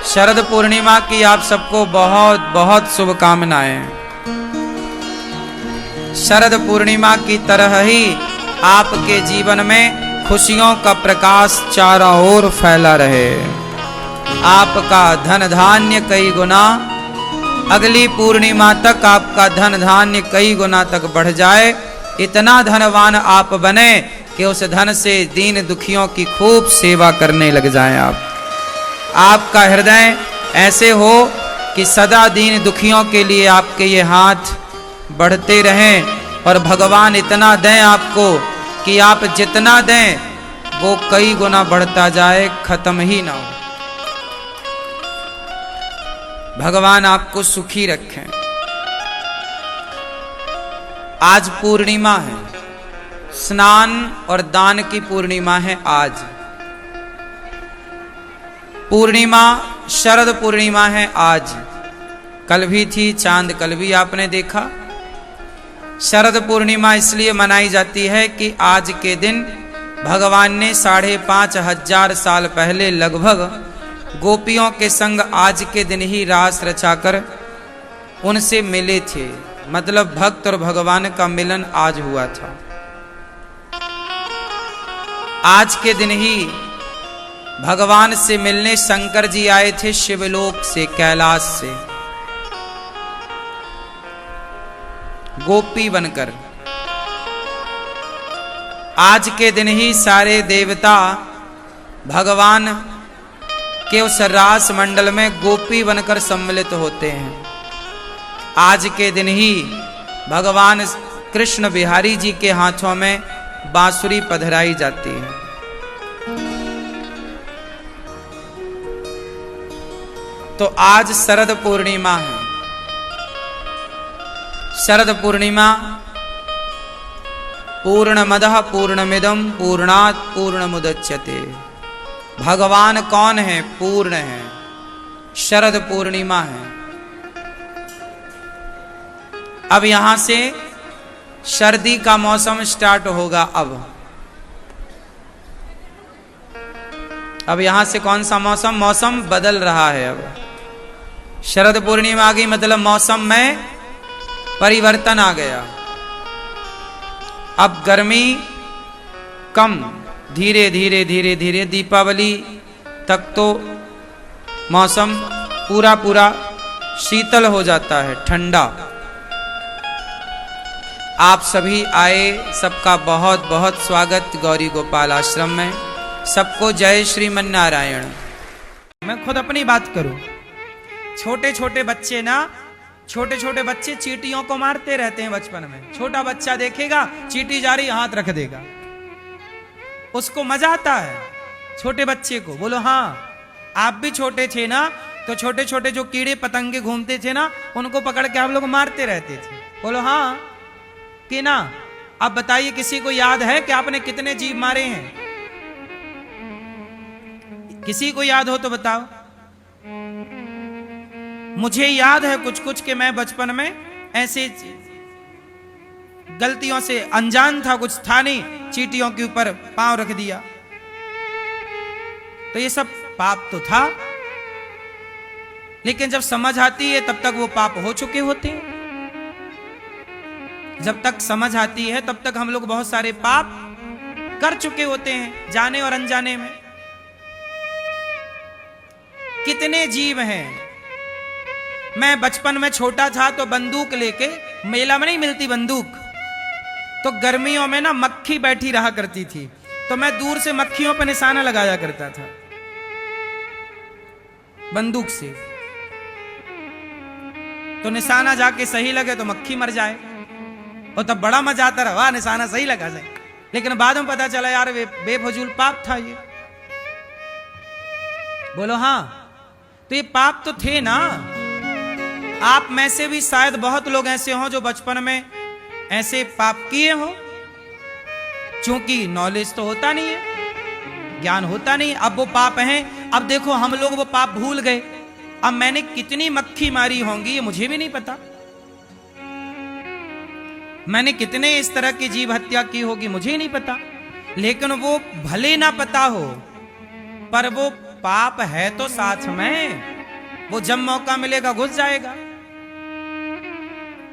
शरद पूर्णिमा की आप सबको बहुत बहुत शुभकामनाएं। शरद पूर्णिमा की तरह ही आपके जीवन में खुशियों का प्रकाश चारों ओर फैला रहे। आपका धन धान्य कई गुना, अगली पूर्णिमा तक आपका धन धान्य कई गुना तक बढ़ जाए। इतना धनवान आप बने कि उस धन से दीन दुखियों की खूब सेवा करने लग जाएं। आपका हृदय ऐसे हो कि सदा दीन दुखियों के लिए आपके ये हाथ बढ़ते रहें और भगवान इतना दें आपको कि आप जितना दें वो कई गुना बढ़ता जाए, खत्म ही ना हो। भगवान आपको सुखी रखें। आज पूर्णिमा है, स्नान और दान की पूर्णिमा है। आज पूर्णिमा शरद पूर्णिमा है। आज कल भी थी, चांद कल भी आपने देखा। शरद पूर्णिमा इसलिए मनाई जाती है कि आज के दिन भगवान ने 5,500 साल पहले लगभग गोपियों के संग आज के दिन ही रास रचाकर उनसे मिले थे। मतलब भक्त और भगवान का मिलन आज हुआ था। आज के दिन ही भगवान से मिलने शंकर जी आए थे शिवलोक से, कैलाश से, गोपी बनकर। आज के दिन ही सारे देवता भगवान के उस रास मंडल में गोपी बनकर सम्मिलित होते हैं। आज के दिन ही भगवान कृष्ण बिहारी जी के हाथों में बांसुरी पधराई जाती है। तो आज शरद पूर्णिमा है। शरद पूर्णिमा पूर्णमदः पूर्णमिदं पूर्णात् पूर्णमुदच्यते। भगवान कौन है? पूर्ण है। शरद पूर्णिमा है। अब यहां से सर्दी का मौसम स्टार्ट होगा। अब यहां से कौन सा मौसम? मौसम बदल रहा है। अब शरद पूर्णिमा आ गई, मतलब मौसम में परिवर्तन आ गया। अब गर्मी कम, धीरे धीरे धीरे धीरे दीपावली तक तो मौसम पूरा पूरा शीतल हो जाता है, ठंडा। आप सभी आए, सबका बहुत बहुत स्वागत गौरी गोपाल आश्रम में। सबको जय श्रीमन नारायण। मैं खुद अपनी बात करूं, छोटे छोटे बच्चे ना, छोटे छोटे बच्चे चींटियों को मारते रहते हैं बचपन में। छोटा बच्चा देखेगा चींटी जा रही, हाथ रख देगा, उसको मजा आता है छोटे बच्चे को। बोलो हाँ, आप भी छोटे थे ना, तो छोटे छोटे जो कीड़े पतंगे घूमते थे ना, उनको पकड़ के आप लोग मारते रहते थे। बोलो हाँ कि ना। अब बताइए, किसी को याद है कि आपने कितने जीव मारे हैं? किसी को याद हो तो बताओ। मुझे याद है कुछ कुछ, कि मैं बचपन में ऐसे गलतियों से अनजान था, कुछ था नहीं, चींटियों के ऊपर पांव रख दिया। तो ये सब पाप तो था, लेकिन जब समझ आती है तब तक वो पाप हो चुके होते हैं। जब तक समझ आती है तब तक हम लोग बहुत सारे पाप कर चुके होते हैं, जाने और अनजाने में। कितने जीव हैं। मैं बचपन में छोटा था तो बंदूक लेके, मेला में नहीं मिलती बंदूक, तो गर्मियों में ना मक्खी बैठी रहा करती थी, तो मैं दूर से मक्खियों पर निशाना लगाया करता था बंदूक से। तो निशाना जाके सही लगे तो मक्खी मर जाए, और तब बड़ा मजा आता रहा, वाह निशाना सही लगा जाए। लेकिन बाद में पता चला यार बेफजूल पाप था ये। बोलो हाँ, तो ये पाप तो थे ना। आप में से भी शायद बहुत लोग ऐसे हों जो बचपन में ऐसे पाप किए हो, क्योंकि नॉलेज तो होता नहीं है, ज्ञान होता नहीं। अब वो पाप हैं। अब देखो हम लोग वो पाप भूल गए। अब मैंने कितनी मक्खी मारी होंगी ये मुझे भी नहीं पता। मैंने कितने इस तरह की जीव हत्या की होगी मुझे ही नहीं पता। लेकिन वो भले ना पता हो, पर वो पाप है तो साथ में। वो जब मौका मिलेगा घुस जाएगा,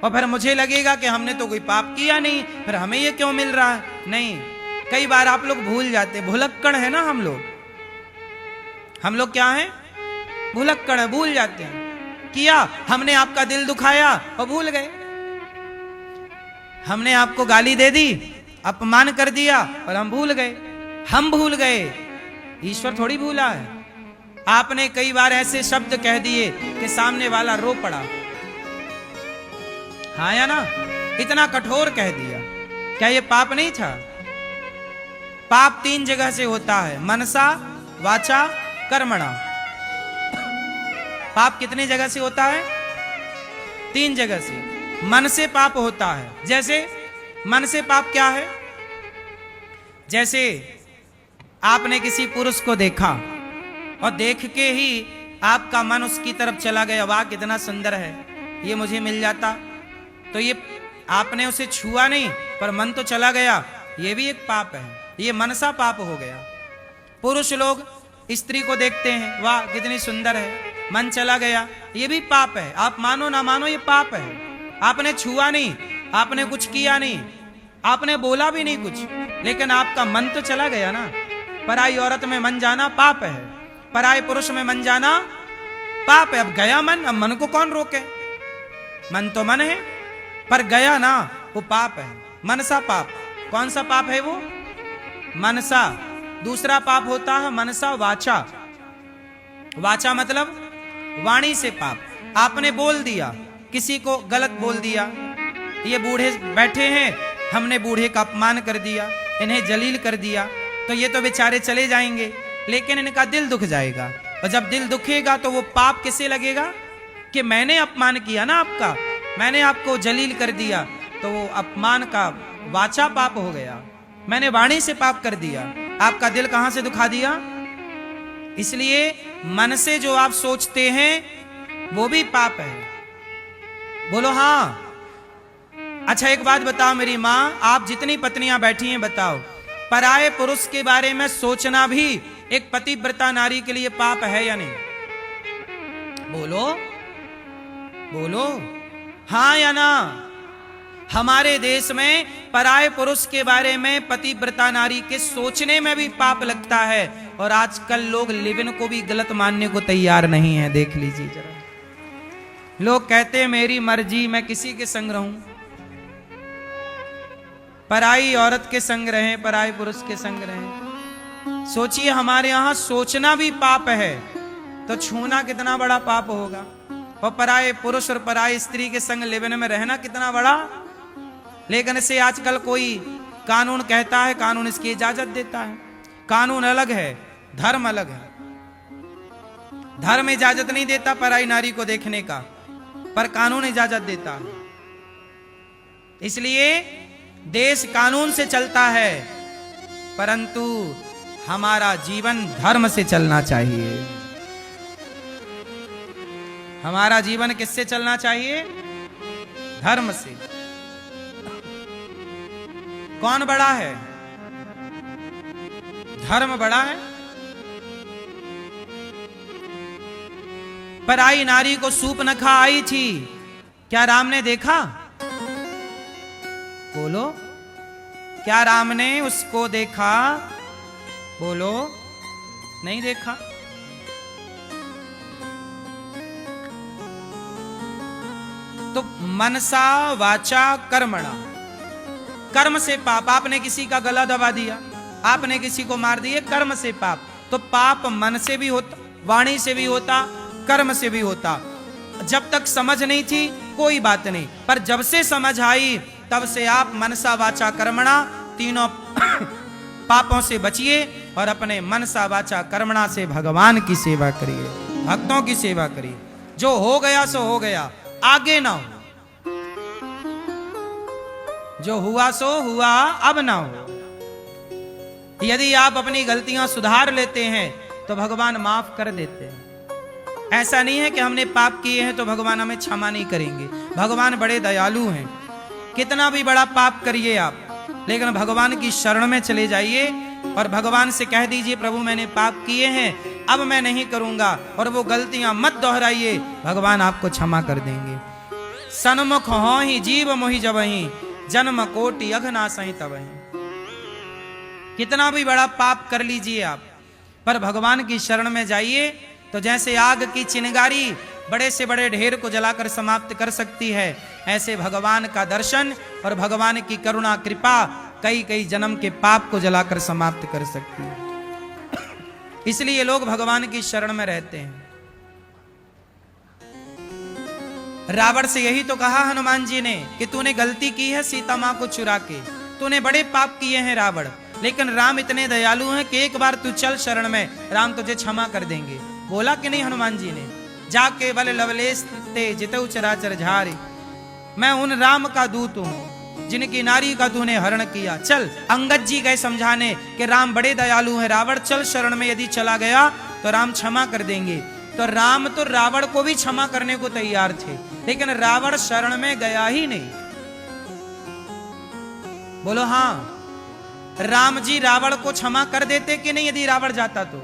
और फिर मुझे लगेगा कि हमने तो कोई पाप किया नहीं, फिर हमें ये क्यों मिल रहा है। नहीं, कई बार आप लोग भूल जाते, भुलक्कड़ है ना हम लोग क्या हैं? भुलक्कड़ है, भूल जाते हैं। किया हमने, आपका दिल दुखाया और भूल गए। हमने आपको गाली दे दी, अपमान कर दिया और हम भूल गए। हम भूल गए, ईश्वर थोड़ी भूला है। आपने कई बार ऐसे शब्द कह दिए कि सामने वाला रो पड़ा, हाँ या ना? इतना कठोर कह दिया, क्या ये पाप नहीं था? पाप 3 जगह से होता है, मनसा, वाचा, कर्मणा। पाप कितनी जगह से होता है? 3 जगह से। मन से पाप होता है। जैसे मन से पाप क्या है? जैसे आपने किसी पुरुष को देखा और देख के ही आपका मन उसकी तरफ चला गया, वाह कितना सुंदर है, ये मुझे मिल जाता, तो ये आपने उसे छुआ नहीं पर मन तो चला गया, ये भी एक पाप है, ये मनसा पाप हो गया। पुरुष लोग स्त्री को देखते हैं, वाह कितनी सुंदर है, मन चला गया, ये भी पाप है। आप मानो ना मानो ये पाप है। आपने छुआ नहीं, आपने कुछ किया नहीं, आपने बोला भी नहीं कुछ, लेकिन आपका मन तो चला गया ना। पराई औरत में मन जाना पाप है, पराई पुरुष में मन जाना पाप है। अब गया मन, अब मन को कौन रोके? मन तो मन है, पर गया ना, वो पाप है, मनसा पाप। कौन सा पाप है वो? मनसा। दूसरा पाप होता है मनसा वाचा। वाचा मतलब वाणी से पाप। आपने बोल दिया, किसी को गलत बोल दिया, ये बूढ़े बैठे हैं, हमने बूढ़े का अपमान कर दिया, इन्हें जलील कर दिया, तो ये तो बेचारे चले जाएंगे, लेकिन इनका दिल दुख जाएगा। और जब दिल दुखेगा तो वो पाप किसे लगेगा कि मैंने अपमान किया ना आपका, मैंने आपको जलील कर दिया, तो वो अपमान का वाचा पाप हो गया। मैंने वाणी से पाप कर दिया, आपका दिल कहां से दुखा दिया। इसलिए मन से जो आप सोचते हैं वो भी पाप है। बोलो हाँ। अच्छा एक बात बताओ मेरी माँ, आप जितनी पत्नियां बैठी हैं बताओ, पराये पुरुष के बारे में सोचना भी एक पतिव्रता नारी के लिए पाप है या नहीं? बोलो बोलो, हाँ या ना? हमारे देश में पराये पुरुष के बारे में पतिव्रता नारी के सोचने में भी पाप लगता है, और आजकल लोग लिविन को भी गलत मानने को तैयार नहीं है। देख लीजिए जरा, लोग कहते हैं मेरी मर्जी, मैं किसी के संग रहूं, पराई औरत के संग रहें, पराये पुरुष के संग रहें। सोचिए हमारे यहां सोचना भी पाप है, तो छूना कितना बड़ा पाप होगा। और पराये पुरुष और पराई स्त्री के संग लिविन में रहना कितना बड़ा। लेकिन इसे आजकल कोई कानून कहता है, कानून इसकी इजाजत देता है। कानून अलग है, धर्म अलग है। धर्म इजाजत नहीं देता पराई नारी को देखने का, पर कानून इजाजत देता है। इसलिए देश कानून से चलता है, परंतु हमारा जीवन धर्म से चलना चाहिए। हमारा जीवन किससे चलना चाहिए? धर्म से। कौन बड़ा है? धर्म बड़ा है। पराई नारी को सूर्पनखा आई थी, क्या राम ने देखा? बोलो, क्या राम ने उसको देखा? बोलो, नहीं देखा। तो मनसा वाचा कर्मणा, कर्म से पाप। आपने किसी का गला दबा दिया, आपने किसी को मार दिया, कर्म से पाप। तो पाप मन से भी होता, वाणी से भी होता, कर्म से भी होता। जब तक समझ नहीं थी कोई बात नहीं, पर जब से समझ आई तब से आप मनसा वाचा कर्मणा तीनों पापों से बचिए और अपने मनसा वाचा कर्मणा से भगवान की सेवा करिए, भक्तों की सेवा करिए। जो हो गया सो हो गया, आगे ना हो। जो हुआ सो हुआ, अब ना हो। यदि आप अपनी गलतियां सुधार लेते हैं तो भगवान माफ कर देते हैं। ऐसा नहीं है कि हमने पाप किए हैं तो भगवान हमें क्षमा नहीं करेंगे। भगवान बड़े दयालु हैं। कितना भी बड़ा पाप करिए आप, लेकिन भगवान की शरण में चले जाइए और भगवान से कह दीजिए प्रभु मैंने पाप किए हैं, अब मैं नहीं करूंगा और वो गलतियां मत दोहराइए, भगवान आपको क्षमा कर देंगे। सन्मुख हो ही जीव मोहि जबहि, जन्म कोटि अघनासहि तबहि। कितना भी बड़ा पाप कर लीजिए आप, पर भगवान की शरण में जाइए तो जैसे आग की चिंगारी बड़े से बड़े ढेर को जलाकर समाप्त कर सकती है, ऐसे भगवान का दर्शन और भगवान की करुणा कृपा कई कई जन्म के पाप को जलाकर समाप्त कर सकती है। इसलिए लोग भगवान की शरण में रहते हैं। रावण से यही तो कहा हनुमान जी ने कि तूने गलती की है सीता मां को चुरा के, तूने बड़े पाप किए हैं रावण, लेकिन राम इतने दयालु हैं कि एक बार तू चल शरण में, राम तुझे क्षमा कर देंगे। बोला कि नहीं हनुमान जी ने, जाके बल लवलेश ते जितऊ चराचर झारी, मैं उन राम का दूत हूं जिनकी नारी का तूने हरण किया। चल, अंगद जी गए समझाने कि राम बड़े दयालु हैं, रावण चल शरण में, यदि चला गया तो राम क्षमा कर देंगे। तो राम तो रावण को भी क्षमा करने को तैयार थे, लेकिन रावण शरण में गया ही नहीं। बोलो हाँ, राम जी रावण को क्षमा कर देते कि नहीं यदि रावण जाता तो?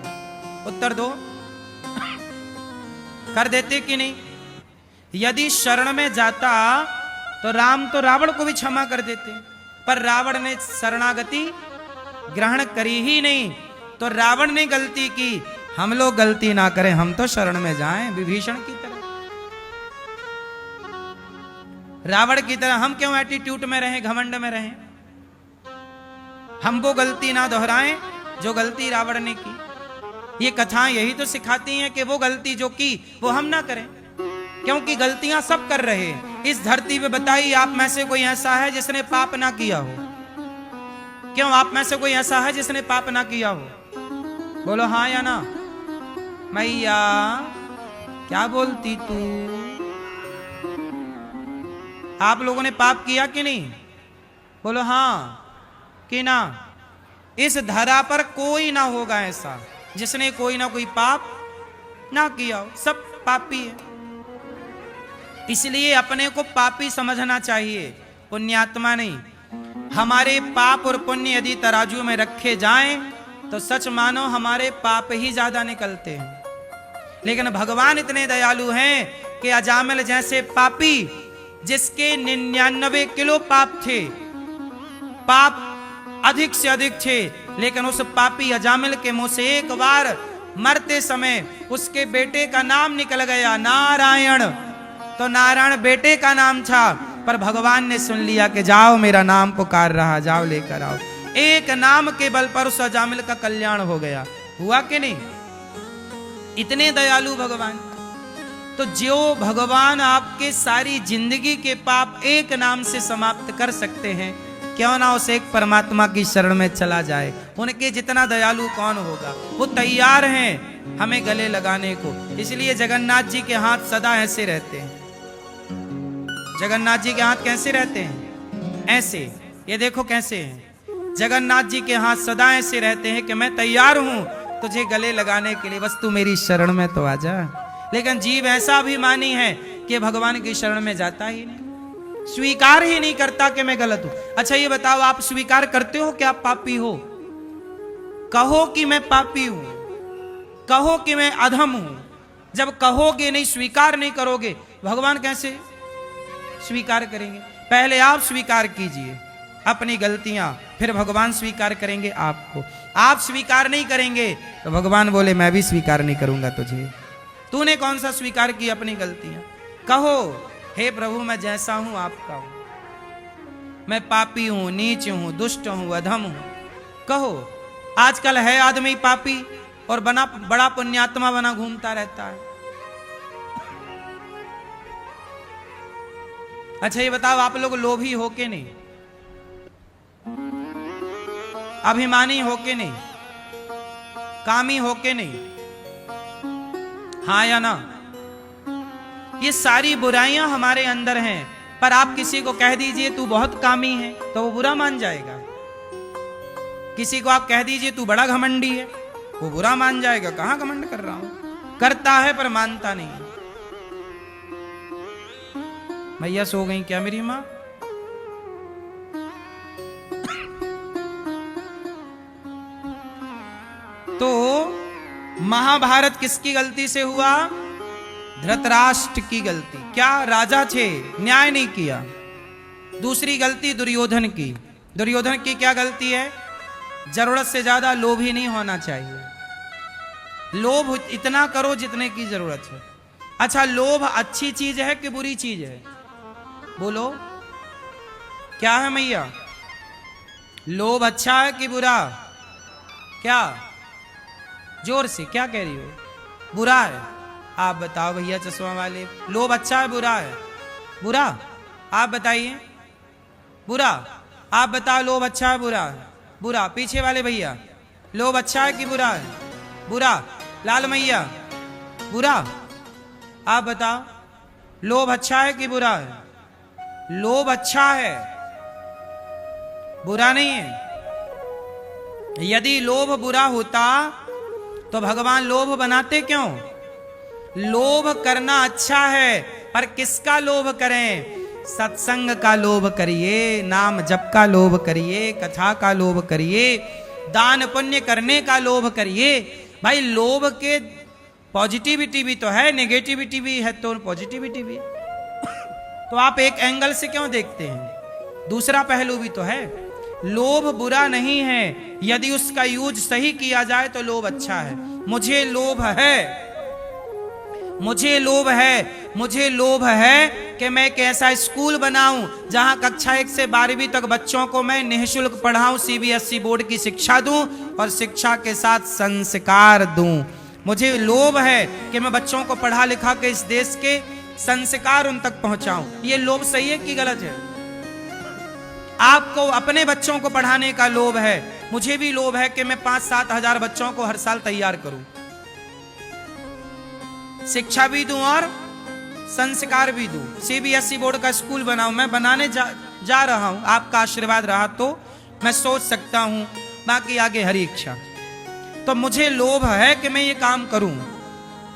उत्तर दो, कर देते कि नहीं? यदि शरण में जाता तो राम तो रावण को भी क्षमा कर देते, पर रावण ने शरणागति ग्रहण करी ही नहीं। तो रावण ने गलती की, हम लोग गलती ना करें, हम तो शरण में जाएं विभीषण की तरह, रावण की तरह हम क्यों एटीट्यूड में रहें, घमंड में रहें? हम वो गलती ना दोहराएं जो गलती रावण ने की। ये कथाएं यही तो सिखाती हैं कि वो गलती जो की वो हम ना करें, क्योंकि गलतियां सब कर रहे हैं इस धरती पे। बताइए, आप में से कोई ऐसा है जिसने पाप ना किया हो? क्यों, आप में से कोई ऐसा है जिसने पाप ना किया हो? बोलो हाँ या ना। मैया क्या बोलती तू? आप लोगों ने पाप किया कि नहीं? बोलो हाँ कि ना। इस धरा पर कोई ना होगा ऐसा जिसने कोई ना कोई पाप ना किया हो, सब पापी है। इसलिए अपने को पापी समझना चाहिए, पुण्यात्मा नहीं। हमारे पाप और पुण्य यदि तराजू में रखे जाएं तो सच मानो हमारे पाप ही ज्यादा निकलते हैं। लेकिन भगवान इतने दयालु हैं कि अजामिल जैसे पापी, जिसके 99 किलो पाप थे, पाप अधिक से अधिक थे, लेकिन उस पापी अजामिल के मुंह से एक बार मरते समय उसके बेटे का नाम निकल गया, नारायण। तो नारायण बेटे का नाम था, पर भगवान ने सुन लिया कि जाओ, मेरा नाम पुकार रहा, जाओ लेकर आओ। एक नाम के बल पर उस अजामिल का कल्याण हो गया। हुआ कि नहीं? इतने दयालु भगवान। तो जो भगवान आपके सारी जिंदगी के पाप एक नाम से समाप्त कर सकते हैं, क्यों ना उस एक परमात्मा की शरण में चला जाए। उनके जितना दयालु कौन होगा? वो तैयार हैं हमें गले लगाने को। इसलिए जगन्नाथ जी के हाथ सदा ऐसे रहते हैं। जगन्नाथ जी के हाथ कैसे रहते हैं? ऐसे। ये देखो कैसे हैं। जगन्नाथ जी के हाथ सदा ऐसे रहते हैं कि मैं तैयार हूं तुझे गले लगाने के लिए, बस तू मेरी शरण में तो आ जा। लेकिन जीव ऐसा अभिमानी है कि भगवान की शरण में जाता ही नहीं, स्वीकार ही नहीं करता कि मैं गलत हूं। अच्छा ये बताओ, आप स्वीकार करते हो कि आप पापी हो? कहो कि मैं पापी हूं, कहो कि मैं अधम हूं। जब कहोगे नहीं, स्वीकार नहीं करोगे, भगवान कैसे स्वीकार करेंगे? पहले आप स्वीकार कीजिए अपनी गलतियां, फिर भगवान स्वीकार करेंगे आपको। आप स्वीकार नहीं करेंगे तो भगवान बोले मैं भी स्वीकार नहीं करूंगा तुझे। तूने कौन सा स्वीकार की अपनी गलतियां? कहो हे प्रभु मैं जैसा हूं आपका हूं, मैं पापी हूं, नीच हूं, दुष्ट हूं, अधम हूं। कहो। आजकल है आदमी पापी और बड़ा पुण्यात्मा बना घूमता रहता है। अच्छा ये बताओ, आप लोग लोभी हो के नहीं? अभिमानी हो के नहीं? कामी हो के नहीं? हाँ या ना? ये सारी बुराइयां हमारे अंदर हैं, पर आप किसी को कह दीजिए तू बहुत कामी है तो वो बुरा मान जाएगा। किसी को आप कह दीजिए तू बड़ा घमंडी है, वो बुरा मान जाएगा। कहां घमंड कर रहा हूं? करता है पर मानता नहीं। मैया सो गई क्या मेरी मां? तो महाभारत किसकी गलती से हुआ? धृतराष्ट्र की गलती। क्या? राजा थे, न्याय नहीं किया। दूसरी गलती दुर्योधन की। दुर्योधन की क्या गलती है? जरूरत से ज्यादा लोभी नहीं होना चाहिए। लोभ इतना करो जितने की जरूरत है। अच्छा, लोभ अच्छी चीज है कि बुरी चीज है? बोलो, क्या है मैया? लोभ अच्छा है कि बुरा? क्या? जोर से क्या कह रही हो? बुरा है। आप बताओ भैया चश्मा वाले, लोभ अच्छा है बुरा है? बुरा। आप बताइए। बुरा। आप बताओ, लोभ अच्छा है बुरा है? बुरा। पीछे वाले भैया, लोभ अच्छा है कि बुरा है? बुरा। लाल मैया, बुरा। आप बताओ, लोभ अच्छा है कि बुरा है? लोभ अच्छा है, बुरा नहीं है। यदि लोभ बुरा होता तो भगवान लोभ बनाते क्यों? लोभ करना अच्छा है, पर किसका लोभ करें? सत्संग का लोभ करिए, नाम जप का लोभ करिए, कथा का लोभ करिए, दान पुण्य करने का लोभ करिए। भाई लोभ के पॉजिटिविटी भी तो है, नेगेटिविटी भी है, तो पॉजिटिविटी भी तो आप एक एंगल से क्यों देखते हैं? दूसरा पहलू भी तो है। लोभ बुरा नहीं है, यदि उसका यूज सही किया जाए तो लोभ अच्छा है। मुझे लोभ है, मुझे लोभ है, मुझे लोभ है कि मैं एक ऐसा स्कूल बनाऊं जहां कक्षा 1 से 12वीं तक बच्चों को मैं निःशुल्क पढ़ाऊं, सीबीएसई बोर्ड की शिक्षा दूं और शिक्षा के साथ संस्कार दूं। मुझे लोभ है कि मैं बच्चों को पढ़ा लिखा के इस देश के संस्कार उन तक पहुंचाऊं। ये लोभ सही है कि गलत है? आपको अपने बच्चों को पढ़ाने का लोभ है, मुझे भी लोभ है कि मैं 5-7 हजार बच्चों को हर साल तैयार करूं, शिक्षा भी दूं और संस्कार भी दूं, सीबीएसई बोर्ड का स्कूल बनाऊं। मैं बनाने जा रहा हूं, आपका आशीर्वाद रहा तो मैं सोच सकता हूं, बाकी आगे हरी इच्छा। तो मुझे लोभ है कि मैं ये काम करूं।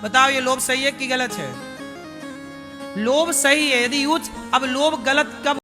बताओ, ये लोभ सही है कि गलत है? लोभ सही है। यदि यूज, अब लोभ गलत कब